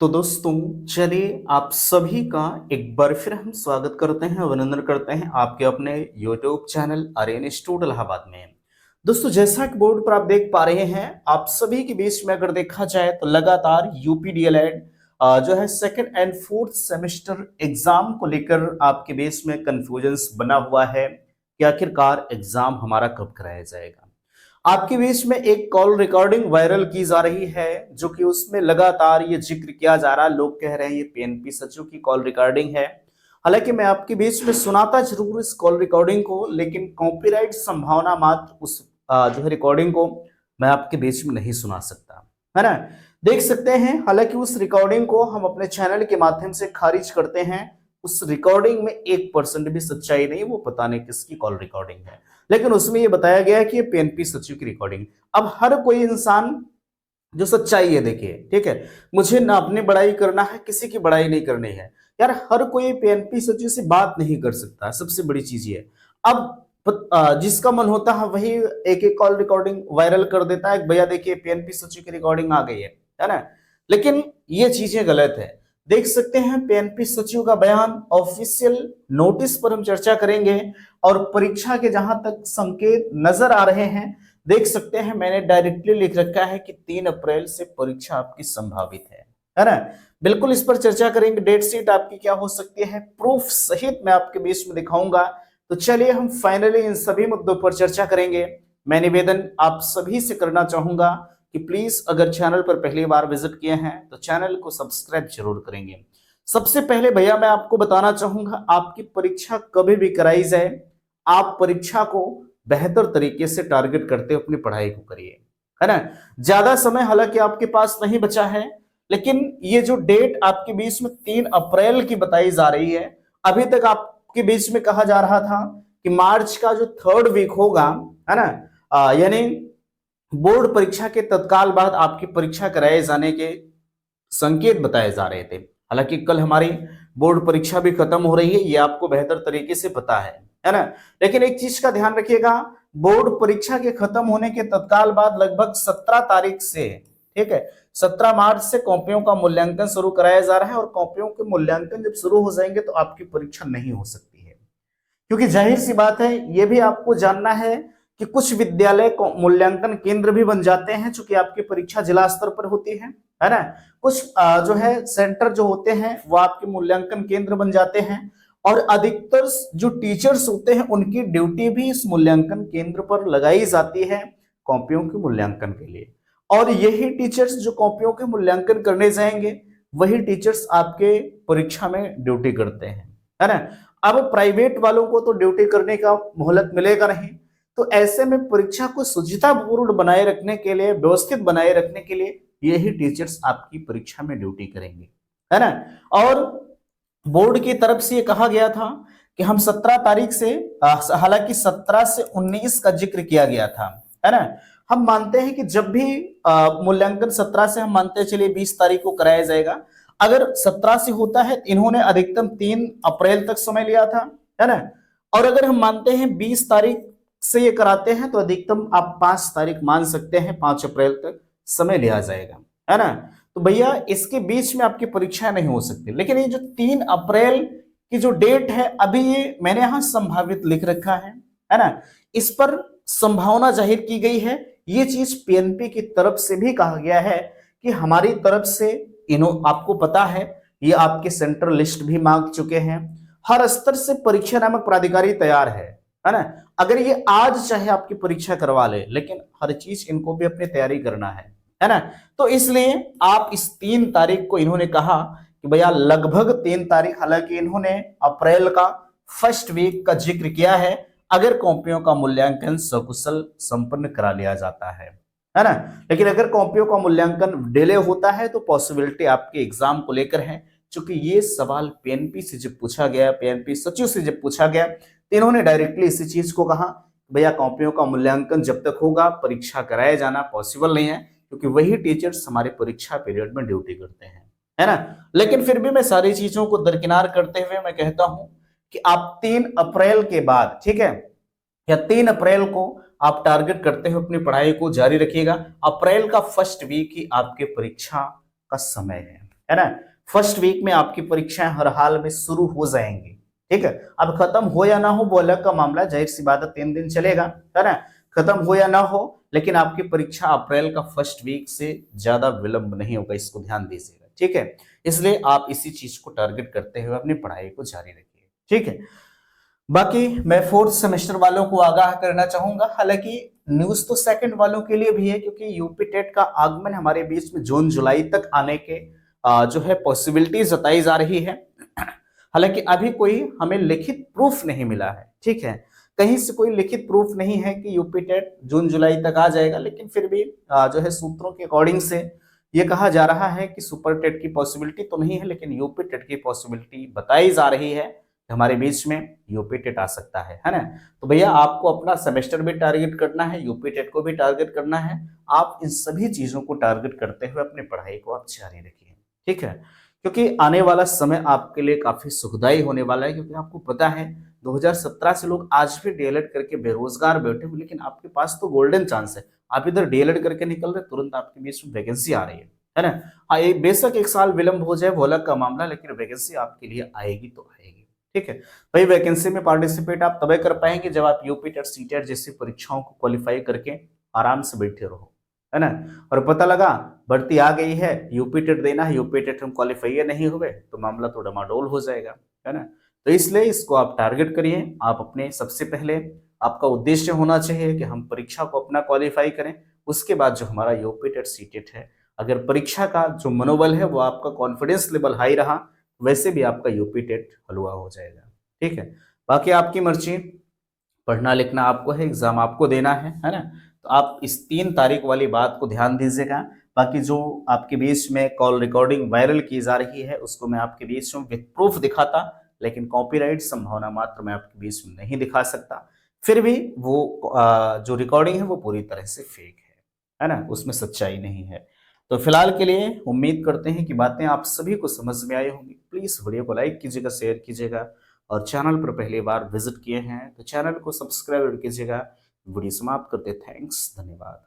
तो दोस्तों, चलिए आप सभी का एक बार फिर हम स्वागत करते हैं, अभिनंदन करते हैं आपके अपने YouTube channel Aryan institute Allahabad में। दोस्तों, जैसा कि बोर्ड पर आप देख पा रहे हैं, आप सभी के बीच में अगर देखा जाए तो लगातार यूपी डीएलएड जो है second and fourth semester exam को लेकर आपके बीच में कंफ्यूजन्स बना हुआ है कि आखिरकार एग्जाम हमारा कब कराया जाएगा। आपके बीच में एक कॉल रिकॉर्डिंग वायरल की जा रही है, जो कि उसमें लगातार ये जिक्र किया जा रहा है, लोग कह रहे हैं ये पीएनपी सचिव की कॉल रिकॉर्डिंग है। हालांकि मैं आपके बीच में सुनाता जरूर इस कॉल रिकॉर्डिंग को, लेकिन कॉपीराइट संभावना मात्र उस जो है रिकॉर्डिंग को मैं आपके बीच में नहीं सुना सकता, है ना। देख सकते हैं, हालांकि उस रिकॉर्डिंग को हम अपने चैनल के माध्यम से खारिज करते हैं। उस रिकॉर्डिंग में 1% भी सच्चाई नहीं, वो पता नहीं किसकी कॉल रिकॉर्डिंग है, लेकिन उसमें ये बताया गया है कि ये पीएनपी सचिव की रिकॉर्डिंग। अब हर कोई इंसान जो सच्चाई है, देखिए ठीक है, मुझे ना अपनी बड़ाई करना है, किसी की बड़ाई नहीं करनी है यार। हर कोई पीएनपी सचिव से बात नहीं कर सकता, सबसे बड़ी चीज ये। अब जिसका मन होता है वही एक एक कॉल रिकॉर्डिंग वायरल कर देता है, भैया देखिए पीएनपी सचिव की रिकॉर्डिंग आ गई है ना। लेकिन ये चीजें गलत है। देख सकते हैं पीएनपी सचिव का बयान, ऑफिशियल नोटिस पर हम चर्चा करेंगे, और परीक्षा के जहां तक संकेत नजर आ रहे हैं, देख सकते हैं मैंने डायरेक्टली लिख रखा है कि 3 अप्रैल से परीक्षा आपकी संभावित है ना। बिल्कुल इस पर चर्चा करेंगे, डेट शीट आपकी क्या हो सकती है, प्रूफ सहित मैं आपके बीच में दिखाऊंगा। तो चलिए हम फाइनली इन सभी मुद्दों पर चर्चा करेंगे। मैं निवेदन आप सभी से करना चाहूंगा कि प्लीज अगर चैनल पर पहली बार विजिट किए हैं तो चैनल को सब्सक्राइब जरूर करेंगे। सबसे पहले भैया मैं आपको बताना चाहूंगा, आपकी परीक्षा कभी भी कराई जाए, आप परीक्षा को बेहतर तरीके से टारगेट करते अपनी पढ़ाई को करिए, है ना। ज्यादा समय हालांकि आपके पास नहीं बचा है, लेकिन ये जो डेट आपके बीच में 3 अप्रैल की बताई जा रही है, अभी तक आपके बीच में कहा जा रहा था कि मार्च का जो 3rd वीक होगा, है ना, यानी बोर्ड परीक्षा के तत्काल बाद आपकी परीक्षा कराए जाने के संकेत बताए जा रहे थे। हालांकि कल हमारी बोर्ड परीक्षा भी खत्म हो रही है, ये आपको बेहतर तरीके से पता है ना। लेकिन एक चीज का ध्यान रखिएगा, बोर्ड परीक्षा के खत्म होने के तत्काल बाद लगभग 17 तारीख से, ठीक है, 17 मार्च से कॉपियों का मूल्यांकन शुरू कराया जा रहा है, और कॉपियों के मूल्यांकन जब शुरू हो जाएंगे तो आपकी परीक्षा नहीं हो सकती है। क्योंकि जाहिर सी बात है, यह भी आपको जानना है कि कुछ विद्यालय को मूल्यांकन केंद्र भी बन जाते हैं, चूंकि आपकी परीक्षा जिला स्तर पर होती है ना। कुछ जो है सेंटर जो होते हैं वो आपके मूल्यांकन केंद्र बन जाते हैं, और अधिकतर जो टीचर्स होते हैं उनकी ड्यूटी भी इस मूल्यांकन केंद्र पर लगाई जाती है कॉपियों के मूल्यांकन के लिए। और यही टीचर्स जो कॉपियों के मूल्यांकन करने जाएंगे, वही टीचर्स आपके परीक्षा में ड्यूटी करते हैं, है ना। अब प्राइवेट वालों को तो ड्यूटी करने का मोहलत मिलेगा नहीं, तो ऐसे में परीक्षा को सुचितापूर्ण बनाए रखने के लिए, व्यवस्थित बनाए रखने के लिए यही टीचर्स आपकी परीक्षा में ड्यूटी करेंगे, है ना। और बोर्ड की तरफ से ये कहा गया था कि हम 17 तारीख से, हालांकि 17 से 19 का जिक्र किया गया था, है ना। हम मानते हैं कि जब भी मूल्यांकन 17 से, हम मानते हैं चलिए 20 तारीख को कराया जाएगा। अगर 17 से होता है, इन्होंने अधिकतम 3 अप्रैल तक समय लिया था, है ना। और अगर हम मानते हैं 20 तारीख से ये कराते हैं, तो अधिकतम आप 5 तारीख मान सकते हैं, 5 अप्रैल तक समय लिया जाएगा, है ना। तो भैया इसके बीच में आपकी परीक्षा नहीं हो सकती। लेकिन ये जो 3 अप्रैल की जो डेट है, अभी ये मैंने यहां संभावित लिख रखा है ना, इस पर संभावना जाहिर की गई है। ये चीज पीएनपी की तरफ से भी कहा गया है कि हमारी तरफ से, आपको पता है ये आपके सेंट्रल लिस्ट भी मांग चुके हैं, हर स्तर से परीक्षा नामक प्राधिकारी तैयार है ना। अगर ये आज चाहे आपकी परीक्षा करवा ले, लेकिन हर चीज इनको भी अपनी तैयारी करना है ना। तो इसलिए आप इस 3 तारीख को, इन्होंने कहा कि भैया लगभग 3 तारीख, हालांकि इन्होंने अप्रैल का फर्स्ट वीक का जिक्र किया है, अगर कॉपियों का मूल्यांकन सकुशल संपन्न करा लिया जाता है ना। लेकिन अगर कॉपियों का मूल्यांकन डिले होता है तो पॉसिबिलिटी आपके एग्जाम को लेकर है। चूंकि ये सवाल पीएनपी से जब पूछा गया, पीएनपी सचिव से जब पूछा गया, तो इन्होंने डायरेक्टली इसी चीज को कहा, भैया कॉपियों का मूल्यांकन जब तक होगा परीक्षा कराया जाना पॉसिबल नहीं है, क्योंकि वही टीचर्स हमारे परीक्षा पीरियड में ड्यूटी करते हैं, है ना। लेकिन फिर भी मैं सारी चीजों को दरकिनार करते हुए मैं कहता हूं कि आप 3 अप्रैल के बाद, ठीक है, या 3 अप्रैल को आप टारगेट करते हुए अपनी पढ़ाई को जारी रखिएगा। अप्रैल का फर्स्ट वीक ही आपके परीक्षा का समय है ना। फर्स्ट वीक में आपकी परीक्षाएं हर हाल में शुरू हो जाएंगी, ठीक है। अब खत्म हो या ना हो वो अलग का मामला, जाहिर सी बात है 3 दिन चलेगा, है ना। खत्म हो या ना हो, लेकिन आपकी परीक्षा अप्रैल का फर्स्ट वीक से ज्यादा विलंब नहीं होगा, इसको ध्यान दीजिएगा, ठीक है। इसलिए आप इसी चीज को टारगेट करते हुए अपनी पढ़ाई को जारी रखिए, ठीक है। बाकी मैं फोर्थ सेमेस्टर वालों को आगाह करना चाहूंगा, हालांकि न्यूज तो सेकंड वालों के लिए भी है, क्योंकि यूपी टेट का आगमन हमारे बीच में जून जुलाई तक आने के जो है पॉसिबिलिटी जताई जा रही है। हालांकि अभी कोई हमें लिखित प्रूफ नहीं मिला है, ठीक है। कहीं से कोई लिखित प्रूफ नहीं है कि यूपी टेट जून जुलाई तक आ जाएगा, लेकिन फिर भी जो है सूत्रों के अकॉर्डिंग से ये कहा जा रहा है कि सुपर टेट की पॉसिबिलिटी तो नहीं है, लेकिन यूपी टेट की पॉसिबिलिटी बताई जा रही है कि हमारे बीच में यूपी टेट आ सकता है ना। तो भैया आपको अपना सेमेस्टर भी टारगेट करना है, यूपी टेट को भी टारगेट करना है। आप इन सभी चीजों को टारगेट करते हुए अपनी पढ़ाई को आप जारी रखिए, ठीक है। क्योंकि आने वाला समय आपके लिए काफी सुखदायी होने वाला है, क्योंकि आपको पता है 2017 से लोग आज भी डीएलएड करके बेरोजगार बैठे हुए, लेकिन आपके पास तो गोल्डन चांस है। आप इधर डीएलएड करके निकल रहे, तुरंत आपके बीच में वैकेंसी आ रही है ना। हाँ, बेशक 1 साल विलंब हो जाए वो अलग का मामला, लेकिन वैकेंसी आपके लिए आएगी तो आएगी, ठीक है। भाई वैकेंसी में पार्टिसिपेट आप तभी कर पाएंगे जब आप यूपी टेट सीटेट जैसी परीक्षाओं को क्वालिफाई करके आराम से बैठे रहो, है ना। और पता लगा भर्ती आ गई है, यूपी टेट देना है, यूपी टेट हम क्वालिफाई नहीं हुए, तो मामला तो डमाडोल हो जाएगा, है ना। तो इसलिए इसको आप टारगेट करिए। आप अपने सबसे पहले आपका उद्देश्य होना चाहिए कि हम परीक्षा को अपना क्वालिफाई करें। उसके बाद जो हमारा यूपी टेट सीटेट है, अगर परीक्षा का जो मनोबल है वो आपका कॉन्फिडेंस लेवल हाई रहा, वैसे भी आपका यूपी टेट हलवा हो जाएगा, ठीक है। बाकी आपकी मर्जी, पढ़ना लिखना आपको है, एग्जाम आपको देना है ना। तो आप इस 3 तारीख वाली बात को ध्यान दीजिएगा। बाकी जो आपके बीच में कॉल रिकॉर्डिंग वायरल की जा रही है उसको मैं आपके बीच में विथ प्रूफ दिखाता, लेकिन कॉपीराइट संभावना मात्र मैं आपके बीच में नहीं दिखा सकता। फिर भी वो जो रिकॉर्डिंग है वो पूरी तरह से फेक है ना, उसमें सच्चाई नहीं है। तो फिलहाल के लिए उम्मीद करते हैं कि बातें आप सभी को समझ में आई होंगी। प्लीज वीडियो को लाइक कीजिएगा, शेयर कीजिएगा, और चैनल पर पहली बार विजिट किए हैं तो चैनल को सब्सक्राइब कीजिएगा। वीडियो समाप्त करते, थैंक्स, धन्यवाद।